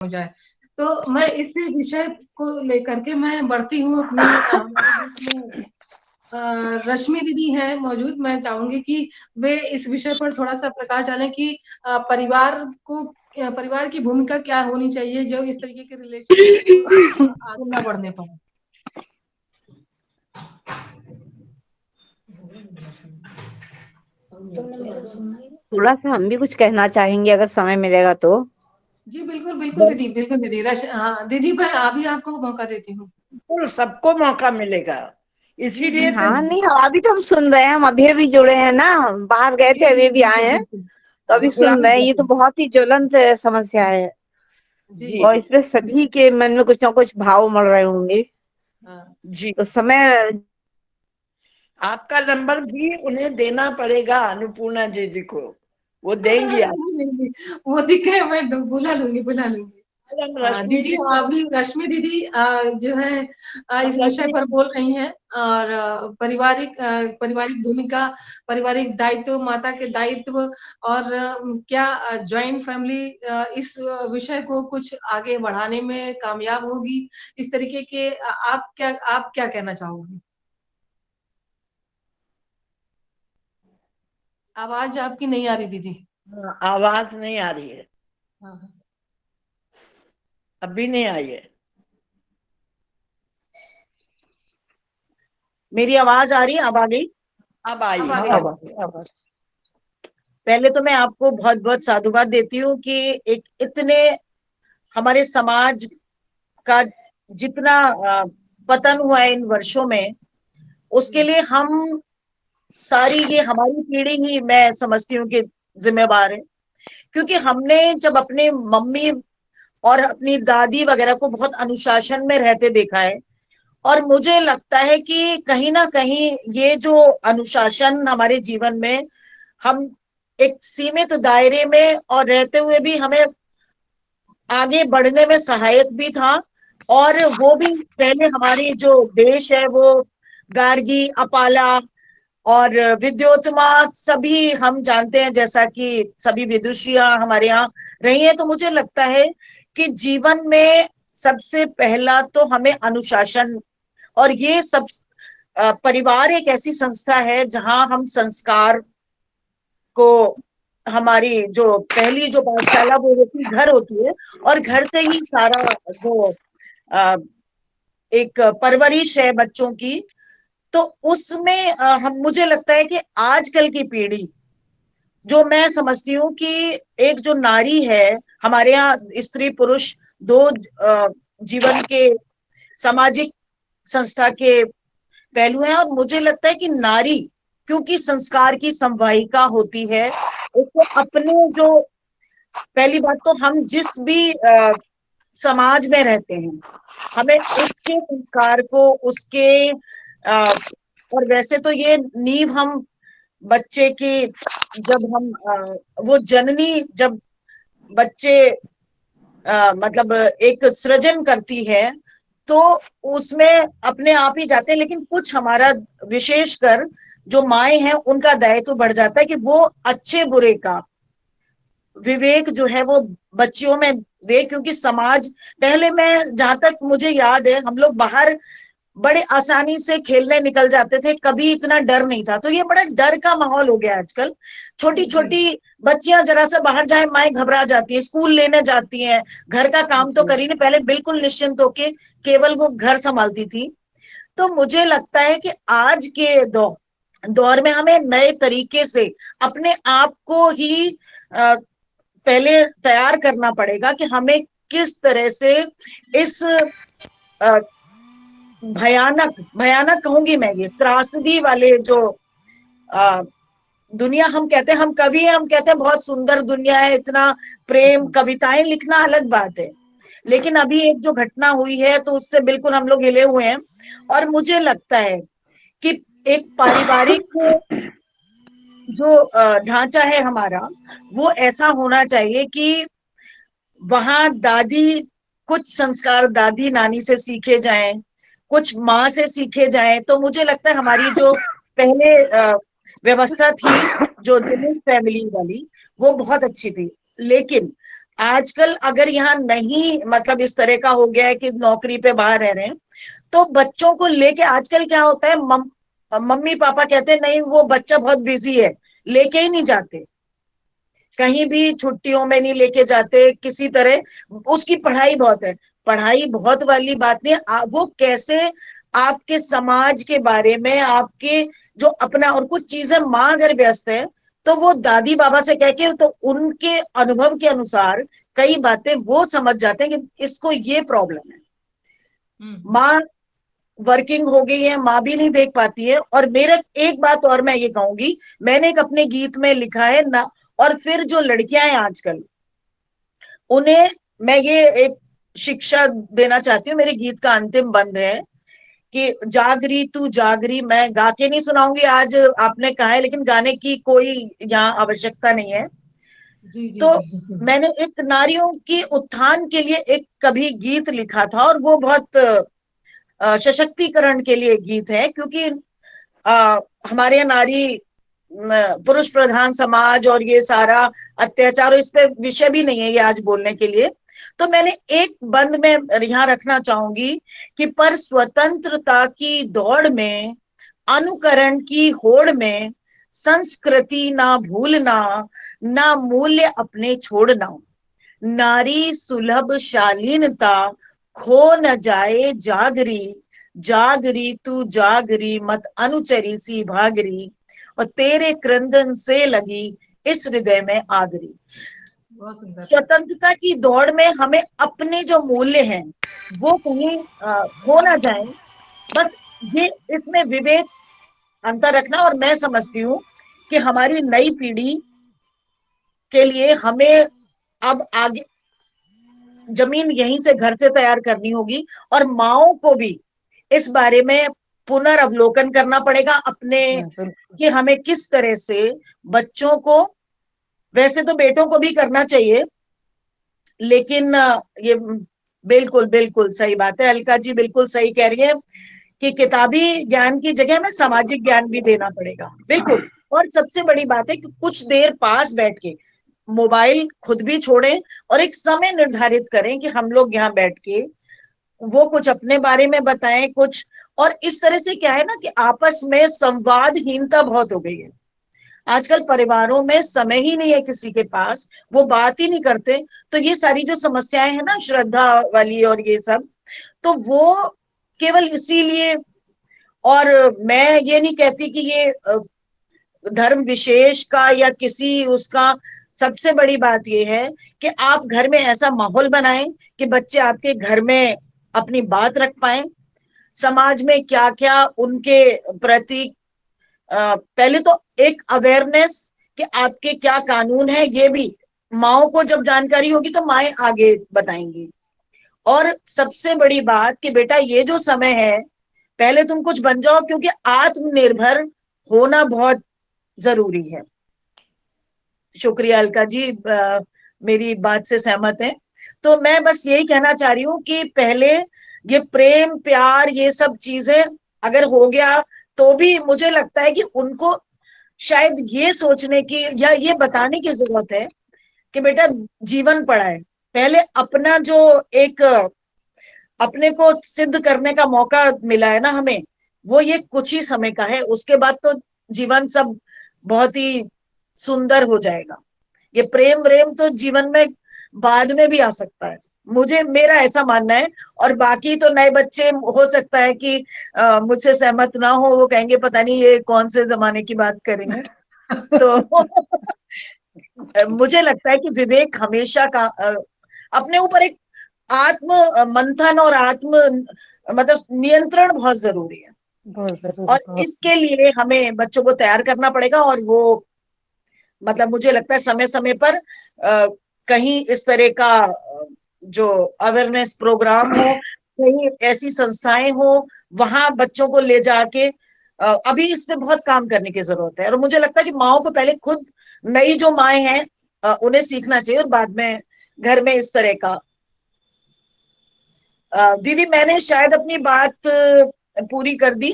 हो जाए। तो मैं इस विषय को लेकर के मैं बढ़ती हूँ अपनी हमारे बीच में रश्मि दीदी हैं मौजूद। मैं चाहूंगी कि वे इस विषय पर थोड़ा सा प्रकाश डालें कि परिवार की भूमिका क्या होनी चाहिए जो इस तरीके के रिलेशनशिप आगे न बढ़ने पाए। थोड़ा सा हम भी कुछ कहना चाहेंगे अगर समय मिलेगा तो। जी बिल्कुल बिल्कुल दीदी, बिल्कुल दीदी। हाँ दीदी, मैं अभी आपको मौका देती हूँ। बिल्कुल सबको मौका मिलेगा, जी इसीलिए तो। हाँ नहीं, अभी तो हम सुन रहे हैं, हम अभी अभी जुड़े हैं ना, बाहर गए जी थे जी अभी भी बिल्कुल आए हैं, बिल्कुल। तो अभी सुन बिल्कुल रहे हैं। ये तो बिल्कुल। बहुत ही ज्वलंत समस्या है जी जी और इसमें सभी के मन में कुछ ना कुछ भाव मर रहे होंगे। हाँ। जी, तो समय आपका नंबर भी उन्हें देना पड़ेगा, अन्नपूर्णा जी को, वो देंगी आप। नहीं, नहीं, नहीं, वो दिखे मैं बुला लूंगी बुला लूंगी। हम रश्मि दीदी जी को, अभी रश्मि दीदी जो है हम इस विषय रश्मि पर बोल रही हैं और पारिवारिक भूमिका, पारिवारिक दायित्व, माता के दायित्व और क्या जॉइंट फैमिली इस विषय को कुछ आगे बढ़ाने में कामयाब होगी। इस तरीके के आप क्या कहना चाहोगे? आवाज आपकी नहीं आ रही दीदी। हाँ, आवाज नहीं आ रही है, हाँ हाँ। अभी नहीं आई है। मेरी आवाज आ रही है? अब आ गई? अब आई अब है। आ गई अब आ गई, अब आ गई। पहले तो मैं आपको बहुत बहुत साधुवाद देती हूँ कि एक इतने हमारे समाज का जितना पतन हुआ है इन वर्षों में, उसके लिए हम सारी, ये हमारी पीढ़ी ही मैं समझती हूँ कि जिम्मेवार है। क्योंकि हमने जब अपने मम्मी और अपनी दादी वगैरह को बहुत अनुशासन में रहते देखा है, और मुझे लगता है कि कहीं ना कहीं ये जो अनुशासन हमारे जीवन में, हम एक सीमित दायरे में और रहते हुए भी हमें आगे बढ़ने में सहायक भी था। और वो भी पहले हमारी जो देश है वो गार्गी, अपाला और विद्योत्तमा सभी हम जानते हैं, जैसा कि सभी विदुषियां हमारे यहाँ रही हैं। तो मुझे लगता है कि जीवन में सबसे पहला तो हमें अनुशासन, और ये सब परिवार एक ऐसी संस्था है जहां हम संस्कार को, हमारी जो पहली जो पाठशाला वो होती घर होती है, और घर से ही सारा जो अ, एक परवरिश है बच्चों की। तो उसमें हम, मुझे लगता है कि आजकल की पीढ़ी, जो मैं समझती हूँ कि एक जो नारी है, हमारे यहाँ स्त्री पुरुष दो जीवन के सामाजिक संस्था के पहलू हैं, और मुझे लगता है कि नारी क्योंकि संस्कार की संवाहिका होती है, उसको अपने जो, पहली बात तो हम जिस भी समाज में रहते हैं, हमें उसके संस्कार को, उसके और वैसे तो ये नींव हम बच्चे की, जब हम वो जननी जब बच्चे मतलब एक सृजन करती है, तो उसमें अपने आप ही जाते हैं। लेकिन कुछ हमारा विशेषकर जो माए हैं उनका दायित्व बढ़ जाता है कि वो अच्छे बुरे का विवेक जो है वो बच्चियों में दे। क्योंकि समाज, पहले मैं, जहां तक मुझे याद है, हम लोग बाहर बड़े आसानी से खेलने निकल जाते थे, कभी इतना डर नहीं था। तो ये बड़ा डर का माहौल हो गया आजकल। छोटी जी जी छोटी बच्चियां जरा सा बाहर जाए, माए घबरा जाती है, स्कूल लेने जाती हैं, घर का काम तो जी करी नहीं, पहले बिल्कुल निश्चिंत होके केवल वो घर संभालती थी। तो मुझे लगता है कि आज के दौर में हमें नए तरीके से अपने आप को ही पहले तैयार करना पड़ेगा कि हमें किस तरह से इस भयानक भयानक कहूंगी मैं, ये त्रासदी वाले जो आ, दुनिया, हम कहते हैं, हम कवि हैं, हम कहते हैं बहुत सुंदर दुनिया है, इतना प्रेम, जी कविताएं लिखना अलग बात है। लेकिन अभी एक जो घटना हुई है तो उससे बिल्कुल हम लोग हिले हुए हैं। और मुझे लगता है कि एक पारिवारिक जो ढांचा है हमारा, वो ऐसा होना चाहिए कि वहां दादी, कुछ संस्कार दादी नानी से सीखे जाएं, कुछ माँ से सीखे जाएं। तो मुझे लगता है हमारी जो पहले व्यवस्था थी, जो जॉइंट फैमिली वाली, वो बहुत अच्छी थी। लेकिन आजकल अगर यहाँ नहीं, मतलब इस तरह का हो गया है कि नौकरी पे बाहर रह रहे हैं, तो बच्चों को लेके आजकल क्या होता है, मम्मी पापा कहते हैं नहीं वो बच्चा बहुत बिजी है, लेके ही नहीं जाते, कहीं भी छुट्टियों में नहीं लेके जाते किसी तरह। उसकी पढ़ाई बहुत है, पढ़ाई बहुत वाली बात नहीं है, वो कैसे आपके समाज के बारे में, आपके जो अपना, और कुछ चीजें माँ अगर व्यस्त है तो वो दादी बाबा से कह के, तो उनके अनुभव के अनुसार कई बातें वो समझ जाते हैं कि इसको ये प्रॉब्लम है। माँ वर्किंग हो गई है, माँ भी नहीं देख पाती है। और मेरा एक बात और मैं ये कहूंगी, मैंने एक अपने गीत में लिखा है ना, और फिर जो लड़कियां हैं आजकल, उन्हें मैं ये एक शिक्षा देना चाहती हूँ। मेरे गीत का अंतिम बंद है कि जागरी तू जागरी, मैं गा के नहीं सुनाऊंगी आज, आपने कहा है, लेकिन गाने की कोई यहाँ आवश्यकता नहीं है। जी जी तो जी। मैंने एक नारियों की उत्थान के लिए एक कभी गीत लिखा था, और वो बहुत सशक्तिकरण के लिए गीत है, क्योंकि हमारे यहाँ नारी पुरुष प्रधान समाज और ये सारा अत्याचार, इस पे विषय भी नहीं है ये आज बोलने के लिए। तो मैंने एक बंद में यहाँ रखना चाहूंगी कि पर स्वतंत्रता की दौड़ में, अनुकरण की होड़ में, संस्कृति ना भूलना, ना मूल्य अपने छोड़ना, नारी सुलभ शालीनता खो न जाए जागरी, जागरी तू जागरी मत अनुचरी सी भागरी, और तेरे क्रंदन से लगी इस हृदय में आगरी। बहुत सुंदर। स्वतंत्रता की दौड़ में हमें अपने जो मूल्य हैं वो कहीं खो ना जाए, बस ये इसमें विवेक अंतर रखना। और मैं समझती हूँ कि हमारी नई पीढ़ी के लिए हमें अब आगे जमीन यहीं से, घर से तैयार करनी होगी, और माओ को भी इस बारे में पुनर्वलोकन करना पड़ेगा अपने, कि हमें किस तरह से बच्चों को, वैसे तो बेटों को भी करना चाहिए, लेकिन ये बिल्कुल बिल्कुल सही बात है, अलका जी बिल्कुल सही कह रही है कि किताबी ज्ञान की जगह हमें सामाजिक ज्ञान भी देना पड़ेगा, बिल्कुल। और सबसे बड़ी बात है कि कुछ देर पास बैठ के मोबाइल खुद भी छोड़ें, और एक समय निर्धारित करें कि हम लोग यहाँ बैठ के वो कुछ अपने बारे में बताएं कुछ। और इस तरह से क्या है ना कि आपस में संवादहीनता बहुत हो गई है आजकल, परिवारों में समय ही नहीं है किसी के पास, वो बात ही नहीं करते। तो ये सारी जो समस्याएं हैं ना, श्रद्धा वाली और ये सब, तो वो केवल इसीलिए। और मैं ये नहीं कहती कि ये धर्म विशेष का या किसी उसका, सबसे बड़ी बात यह है कि आप घर में ऐसा माहौल बनाएं कि बच्चे आपके घर में अपनी बात रख पाए, समाज में क्या क्या उनके प्रति, पहले तो एक अवेयरनेस कि आपके क्या कानून है, ये भी माओ को जब जानकारी होगी तो माएं आगे बताएंगी। और सबसे बड़ी बात कि बेटा ये जो समय है, पहले तुम कुछ बन जाओ, क्योंकि आत्मनिर्भर होना बहुत जरूरी है। शुक्रिया अलका जी, मेरी बात से सहमत है। तो मैं बस यही कहना चाह रही हूँ कि पहले ये प्रेम प्यार ये सब चीजें अगर हो गया, तो भी मुझे लगता है कि उनको शायद ये सोचने की या ये बताने की जरूरत है कि बेटा जीवन पड़ा है, पहले अपना जो एक अपने को सिद्ध करने का मौका मिला है ना हमें, वो ये कुछ ही समय का है, उसके बाद तो जीवन सब बहुत ही सुंदर हो जाएगा। ये प्रेम व्रेम तो जीवन में बाद में भी आ सकता है, मुझे, मेरा ऐसा मानना है। और बाकी तो नए बच्चे हो सकता है कि मुझसे सहमत ना हो, वो कहेंगे पता नहीं ये कौन से जमाने की बात करेंगे। तो मुझे लगता है कि विवेक हमेशा का अपने ऊपर एक आत्म मंथन और आत्म मतलब नियंत्रण बहुत जरूरी है। और इसके लिए हमें बच्चों को तैयार करना पड़ेगा, और वो मतलब मुझे लगता है समय समय पर कहीं इस तरह का जो अवेयरनेस प्रोग्राम हो, कहीं ऐसी संस्थाएं हो, वहां बच्चों को ले जाके अभी इस पे बहुत काम करने की जरूरत है। और मुझे लगता है कि माओ को पहले खुद, नई जो माएँ हैं उन्हें सीखना चाहिए, और बाद में घर में इस तरह का। दीदी मैंने शायद अपनी बात पूरी कर दी।